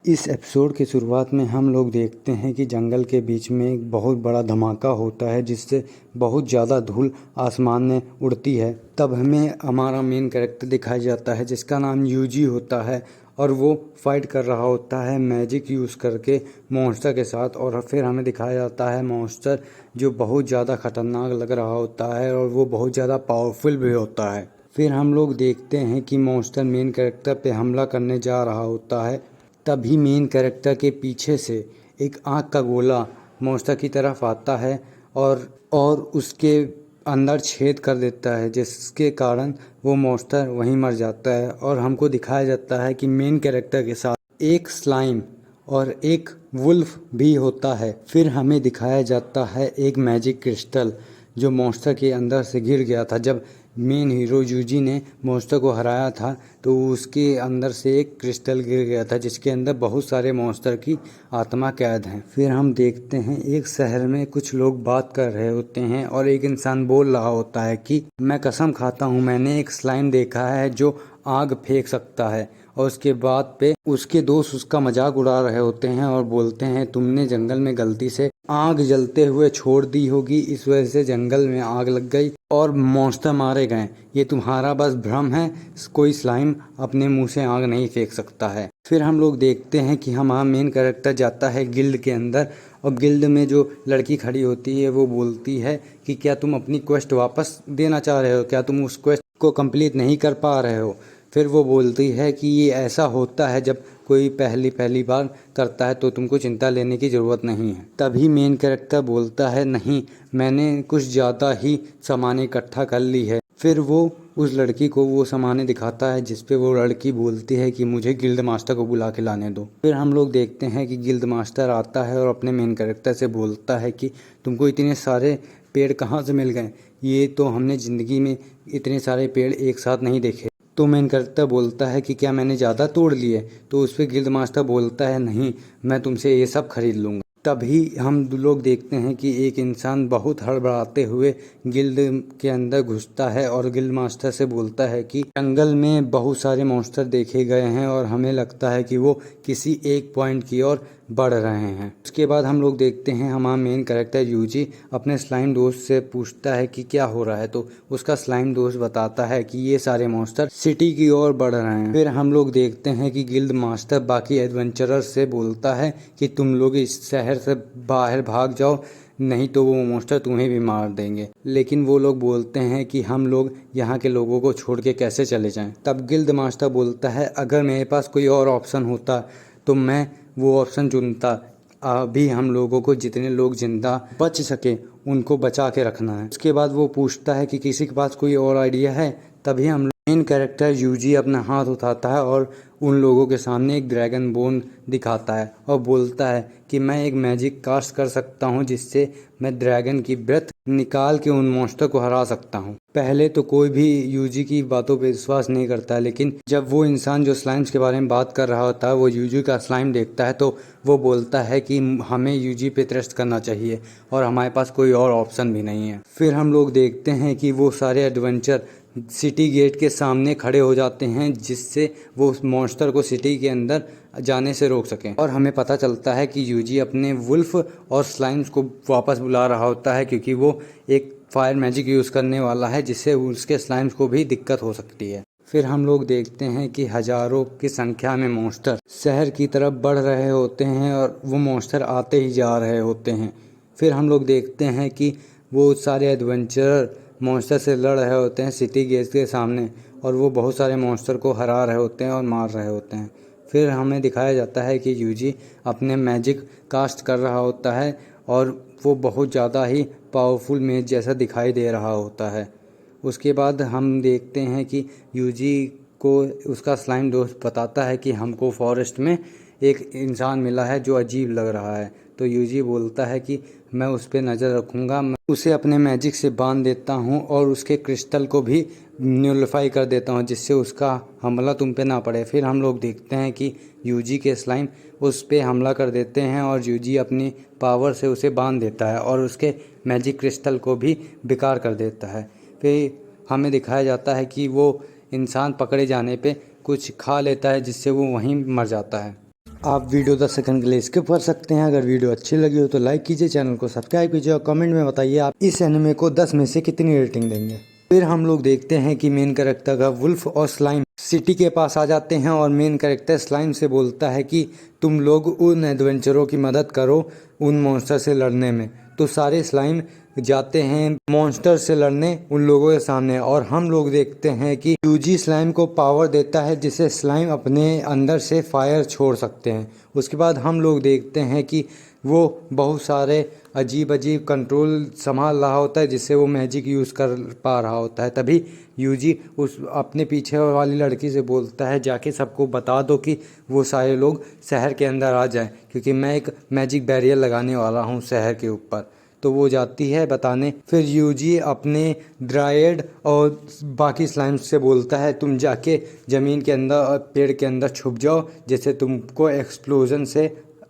इस एपिसोड की शुरुआत में हम लोग देखते हैं कि जंगल के बीच में एक बहुत बड़ा धमाका होता है जिससे बहुत ज़्यादा धूल आसमान में उड़ती है। तब हमें हमारा मेन कैरेक्टर दिखाया जाता है जिसका नाम यूजी होता है और वो फाइट कर रहा होता है मैजिक यूज़ करके मॉन्स्टर के साथ। और फिर हमें दिखाया जाता है मॉन्स्टर जो बहुत ज़्यादा खतरनाक लग रहा होता है और वो बहुत ज़्यादा पावरफुल भी होता है। फिर हम लोग देखते हैं कि मॉन्स्टर मेन कैरेक्टर पे हमला करने जा रहा होता है। तभी मेन कैरेक्टर के पीछे से एक आँख का गोला मॉन्स्टर की तरफ आता है और उसके अंदर छेद कर देता है, जिसके कारण वो मॉन्स्टर वहीं मर जाता है। और हमको दिखाया जाता है कि मेन कैरेक्टर के साथ एक स्लाइम और एक वुल्फ भी होता है। फिर हमें दिखाया जाता है एक मैजिक क्रिस्टल जो मॉन्स्टर के अंदर से गिर गया था। जब मेन हीरो यूजी ने मॉन्स्टर को हराया था तो उसके अंदर से एक क्रिस्टल गिर गया था जिसके अंदर बहुत सारे मॉन्स्टर की आत्मा कैद हैं। फिर हम देखते हैं एक शहर में कुछ लोग बात कर रहे होते हैं और एक इंसान बोल रहा होता है कि मैं कसम खाता हूँ मैंने एक स्लाइम देखा है जो आग फेंक सकता है। और उसके बाद पे उसके दोस्त उसका मजाक उड़ा रहे होते हैं और बोलते हैं तुमने जंगल में गलती से आग जलते हुए छोड़ दी होगी, इस वजह से जंगल में आग लग गई और मॉन्स्टर मारे गए। ये तुम्हारा बस भ्रम है, कोई स्लाइम अपने मुंह से आग नहीं फेंक सकता है। फिर हम लोग देखते हैं कि हमारा मेन कैरेक्टर जाता है गिल्ड के अंदर और गिल्ड में जो लड़की खड़ी होती है वो बोलती है कि क्या तुम अपनी क्वेस्ट वापस देना चाह रहे हो, क्या तुम उस क्वेस्ट को कंप्लीट नहीं कर पा रहे हो। फिर वो बोलती है कि ये ऐसा होता है जब कोई पहली बार करता है तो तुमको चिंता लेने की ज़रूरत नहीं है। तभी मेन कैरेक्टर बोलता है नहीं, मैंने कुछ ज़्यादा ही सामान इकट्ठा कर ली है। फिर वो उस लड़की को वो सामान दिखाता है जिस पे वो लड़की बोलती है कि मुझे गिल्ड मास्टर को बुला के लाने दो। फिर हम लोग देखते हैं कि गिल्ड मास्टर आता है और अपने मेन कैरेक्टर से बोलता है कि तुमको इतने सारे पेड़ कहाँ से मिल गए, ये तो हमने ज़िंदगी में इतने सारे पेड़ एक साथ नहीं देखे। तो मेन कैरेक्टर बोलता है कि क्या मैंने ज़्यादा तोड़ लिए, तो उस पर गिल्ड मास्टर बोलता है नहीं, मैं तुमसे ये सब खरीद लूँगा। तभी हम लोग देखते हैं कि एक इंसान बहुत हड़बड़ाते हुए गिल्ड के अंदर घुसता है और गिल्ड मास्टर से बोलता है कि जंगल में बहुत सारे मॉन्स्टर देखे गए हैं और हमें लगता है कि वो किसी एक पॉइंट की ओर बढ़ रहे हैं। उसके बाद हम लोग देखते हैं हमारा मेन कैरेक्टर यूजी अपने स्लाइम दोस्त से पूछता है कि क्या हो रहा है, तो उसका स्लाइम दोस्त बताता है कि ये सारे मॉन्स्टर सिटी की ओर बढ़ रहे हैं। फिर हम लोग देखते हैं कि गिल्ड मास्टर बाकी एडवेंचरर से बोलता है कि तुम लोग इस शहर से बाहर भाग जाओ, नहीं तो वो मॉन्स्टर तुम्हें भी मार देंगे। लेकिन वो लोग बोलते हैं कि हम लोग यहाँ के लोगों को छोड़ के कैसे चले जाएं। तब गिल्ड मास्टर बोलता है अगर मेरे पास कोई और ऑप्शन होता तो मैं वो ऑप्शन चुनता। अभी हम लोगों को जितने लोग जिंदा बच सके उनको बचा के रखना है। उसके बाद वो पूछता है कि किसी के पास कोई और आइडिया है। तभी हम मेन कैरेक्टर यूजी अपना हाथ उठाता है और उन लोगों के सामने एक ड्रैगन बोन दिखाता है और बोलता है कि मैं एक मैजिक कास्ट कर सकता हूं जिससे मैं ड्रैगन की ब्रेथ निकाल के उन मॉन्स्टर को हरा सकता हूं। पहले तो कोई भी यूजी की बातों पे विश्वास नहीं करता, लेकिन जब वो इंसान जो स्लाइम्स के बारे में बात कर रहा होता है वो यूजी का स्लाइम देखता है तो वो बोलता है कि हमें यूजी पे ट्रस्ट करना चाहिए और हमारे पास कोई और ऑप्शन भी नहीं है। फिर हम लोग देखते हैं कि वो सारे एडवेंचर सिटी गेट के सामने खड़े हो जाते हैं जिससे वो उस मॉन्स्टर को सिटी के अंदर जाने से रोक सकें। और हमें पता चलता है कि यूजी अपने वुल्फ और स्लाइम्स को वापस बुला रहा होता है क्योंकि वो एक फायर मैजिक यूज़ करने वाला है जिससे उसके स्लाइम्स को भी दिक्कत हो सकती है। फिर हम लोग देखते हैं कि हजारों की संख्या में मॉन्स्टर शहर की तरफ बढ़ रहे होते हैं और वो मॉन्स्टर आते ही जा रहे होते हैं। फिर हम लोग देखते हैं कि वो सारे एडवेंचरर मॉन्स्टर से लड़ रहे होते हैं सिटी गेट के सामने और वो बहुत सारे मॉन्स्टर को हरा रहे होते हैं और मार रहे होते हैं। फिर हमें दिखाया जाता है कि यूजी अपने मैजिक कास्ट कर रहा होता है और वो बहुत ज़्यादा ही पावरफुल मेज जैसा दिखाई दे रहा होता है। उसके बाद हम देखते हैं कि यूजी को उसका स्लाइम दोस्त बताता है कि हमको फॉरेस्ट में एक इंसान मिला है जो अजीब लग रहा है। तो यूजी बोलता है कि मैं उस पर नज़र रखूँगा, मैं उसे अपने मैजिक से बांध देता हूँ और उसके क्रिस्टल को भी न्यूलिफाई कर देता हूँ जिससे उसका हमला तुम पे ना पड़े। फिर हम लोग देखते हैं कि यूजी के स्लाइम उस पे हमला कर देते हैं और यूजी अपनी पावर से उसे बांध देता है और उसके मैजिक क्रिस्टल को भी बेकार कर देता है। फिर हमें दिखाया जाता है कि वो इंसान पकड़े जाने पे कुछ खा लेता है जिससे वो वहीं मर जाता है। आप वीडियो 10 सेकंड के लिए स्किप कर सकते हैं। अगर वीडियो अच्छी लगी हो तो लाइक कीजिए, चैनल को सब्सक्राइब कीजिए और कमेंट में बताइए आप इस एनिमे को 10 में से कितनी रेटिंग देंगे। फिर हम लोग देखते हैं कि मेन कैरेक्टर का वुल्फ और स्लाइम सिटी के पास आ जाते हैं और मेन कैरेक्टर स्लाइम से बोलता है कि तुम लोग उन एडवेंचरों की मदद करो उन मॉन्स्टर से लड़ने में। तो सारे स्लाइम जाते हैं मॉन्स्टर से लड़ने उन लोगों के सामने और हम लोग देखते हैं कि यूजी स्लाइम को पावर देता है जिससे स्लाइम अपने अंदर से फायर छोड़ सकते हैं। उसके बाद हम लोग देखते हैं कि वो बहुत सारे अजीब अजीब कंट्रोल संभाल रहा होता है जिससे वो मैजिक यूज़ कर पा रहा होता है। तभी यूजी उस अपने पीछे वाली लड़की से बोलता है जाके सबको बता दो कि वो सारे लोग शहर के अंदर आ जाएं क्योंकि मैं एक मैजिक बैरियर लगाने वाला हूँ शहर के ऊपर। तो वो जाती है बताने। फिर यूजी अपने ड्रायड और बाकी स्लाइम्स से बोलता है तुम जाके ज़मीन के अंदर और पेड़ के अंदर छुप जाओ जिससे तुमको एक्सप्लोजन से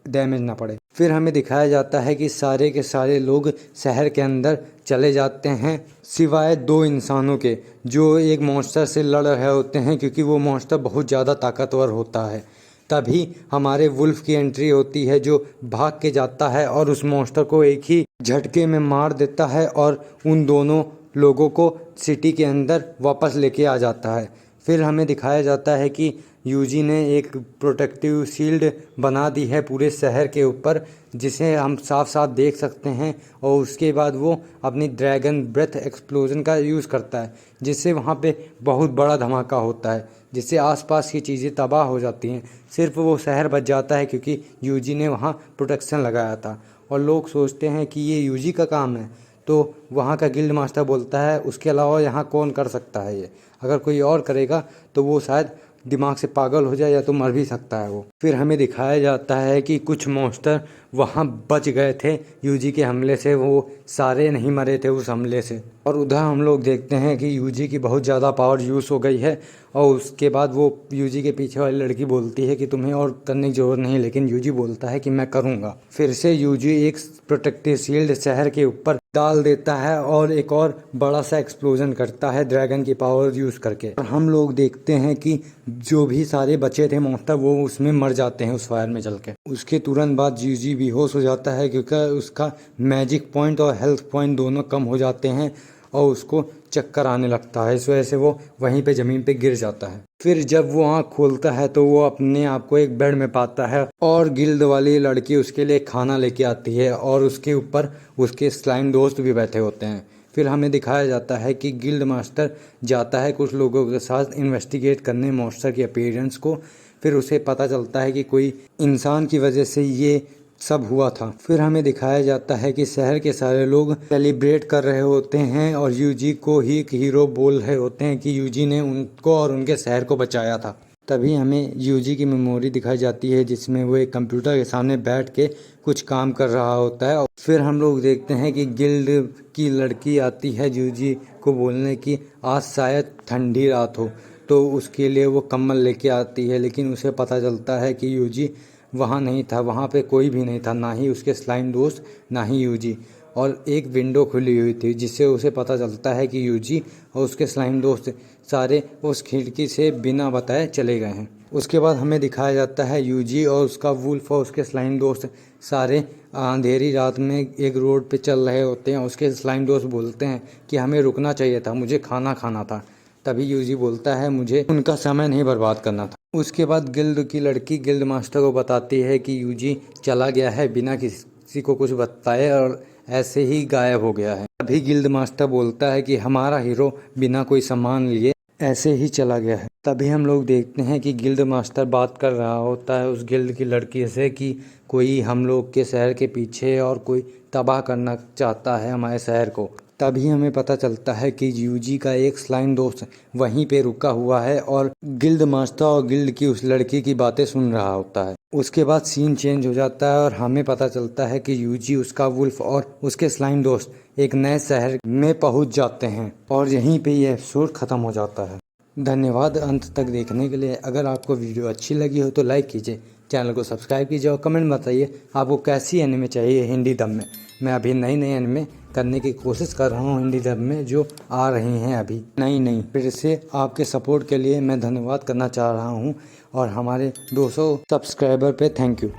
डैमेज ना पड़े। फिर हमें दिखाया जाता है कि सारे के सारे लोग शहर के अंदर चले जाते हैं सिवाय 2 इंसानों के जो एक मॉन्स्टर से लड़ रहे होते हैं क्योंकि वो मॉन्स्टर बहुत ज़्यादा ताकतवर होता है। तभी हमारे वुल्फ की एंट्री होती है जो भाग के जाता है और उस मॉन्स्टर को एक ही झटके में मार देता है और उन दोनों लोगों को सिटी के अंदर वापस लेके आ जाता है। फिर हमें दिखाया जाता है कि यूजी ने एक प्रोटेक्टिव शील्ड बना दी है पूरे शहर के ऊपर जिसे हम साफ साफ देख सकते हैं और उसके बाद वो अपनी ड्रैगन ब्रेथ एक्सप्लोजन का यूज़ करता है जिससे वहाँ पे बहुत बड़ा धमाका होता है जिससे आसपास की चीज़ें तबाह हो जाती हैं। सिर्फ वो शहर बच जाता है क्योंकि यूजी ने वहाँ प्रोटेक्शन लगाया था और लोग सोचते हैं कि ये यूजी का काम है। तो वहाँ का गिल्ड मास्टर बोलता है उसके अलावा यहाँ कौन कर सकता है ये, अगर कोई और करेगा तो वो शायद दिमाग से पागल हो जाए या तो मर भी सकता है वो। फिर हमें दिखाया जाता है कि कुछ मॉन्स्टर वहाँ बच गए थे यूजी के हमले से, वो सारे नहीं मरे थे उस हमले से। और उधर हम लोग देखते हैं कि यूजी की बहुत ज़्यादा पावर यूज़ हो गई है और उसके बाद वो यूजी के पीछे वाली लड़की बोलती है कि तुम्हें और करने की ज़रूरत नहीं, लेकिन यूजी बोलता है कि मैं करूँगा। फिर से यूजी एक प्रोटेक्टिव शील्ड शहर के ऊपर डाल देता है और एक और बड़ा सा एक्सप्लोजन करता है ड्रैगन की पावर यूज़ करके। और हम लोग देखते हैं कि जो भी सारे बचे थे मॉन्स्टर वो उसमें मर जाते हैं उस फायर में जल के। उसके तुरंत बाद यूजी बेहोश हो जाता है क्योंकि उसका मैजिक पॉइंट और हेल्थ पॉइंट दोनों कम हो जाते हैं और उसको चक्कर आने लगता है। इस वजह से वो वहीं पे ज़मीन पे गिर जाता है। फिर जब वो आँख खोलता है तो वो अपने आप को एक बेड में पाता है और गिल्ड वाली लड़की उसके लिए खाना लेके आती है और उसके ऊपर उसके स्लाइम दोस्त भी बैठे होते हैं। फिर हमें दिखाया जाता है कि गिल्ड मास्टर जाता है कुछ लोगों के साथ इन्वेस्टिगेट करने मॉन्स्टर की अपीयरेंस को। फिर उसे पता चलता है कि कोई इंसान की वजह से ये सब हुआ था। फिर हमें दिखाया जाता है कि शहर के सारे लोग सेलिब्रेट कर रहे होते हैं और यूजी को ही एक हीरो बोल रहे होते हैं कि यूजी ने उनको और उनके शहर को बचाया था। तभी हमें यूजी की मेमोरी दिखाई जाती है जिसमें वो एक कंप्यूटर के सामने बैठ के कुछ काम कर रहा होता है। और फिर हम लोग देखते हैं कि गिल्ड की लड़की आती है यूजी को बोलने की आज शायद ठंडी रात हो, तो उसके लिए वो कम्बल लेके आती है। लेकिन उसे पता चलता है कि यूजी वहाँ नहीं था, वहाँ पे कोई भी नहीं था, ना ही उसके स्लाइम दोस्त ना ही यूजी। और एक विंडो खुली हुई थी जिससे उसे पता चलता है कि यूजी और उसके स्लाइम दोस्त सारे उस खिड़की से बिना बताए चले गए हैं। उसके बाद हमें दिखाया जाता है यूजी और उसका वुल्फ और उसके स्लाइम दोस्त सारे अंधेरी रात में एक रोड पे चल रहे होते हैं। उसके स्लाइम दोस्त बोलते हैं कि हमें रुकना चाहिए था, मुझे खाना खाना था। तभी यूजी बोलता है मुझे उनका समय नहीं बर्बाद करना था। उसके बाद गिल्ड की लड़की गिल्ड मास्टर को बताती है कि यूजी चला गया है बिना किसी को कुछ बताए और ऐसे ही गायब हो गया है। तभी गिल्ड मास्टर बोलता है कि हमारा हीरो बिना कोई सामान लिए ऐसे ही चला गया है। तभी हम लोग देखते हैं कि गिल्ड मास्टर बात कर रहा होता है उस गिल्ड की लड़की से कि कोई हम लोग के शहर के पीछे और कोई तबाह करना चाहता है हमारे शहर को। तभी हमें पता चलता है कि यूजी का एक स्लाइम दोस्त वहीं पे रुका हुआ है और गिल्ड मास्टर और गिल्ड की उस लड़की की बातें सुन रहा होता है। उसके बाद सीन चेंज हो जाता है और हमें पता चलता है कि यूजी, उसका वुल्फ और उसके स्लाइम दोस्त एक नए शहर में पहुंच जाते हैं और यहीं पे ये एपिसोड ख़त्म हो जाता है। धन्यवाद अंत तक देखने के लिए। अगर आपको वीडियो अच्छी लगी हो तो लाइक कीजिए, चैनल को सब्सक्राइब कीजिए और कमेंट बताइए आपको कैसी एनिमे चाहिए हिंदी डब में। मैं अभी नई एनिमे करने की कोशिश कर रहा हूँ हिंदी डब में, जो आ रही हैं अभी नई। फिर से आपके सपोर्ट के लिए मैं धन्यवाद करना चाह रहा हूँ और हमारे 200 सब्सक्राइबर पे थैंक यू।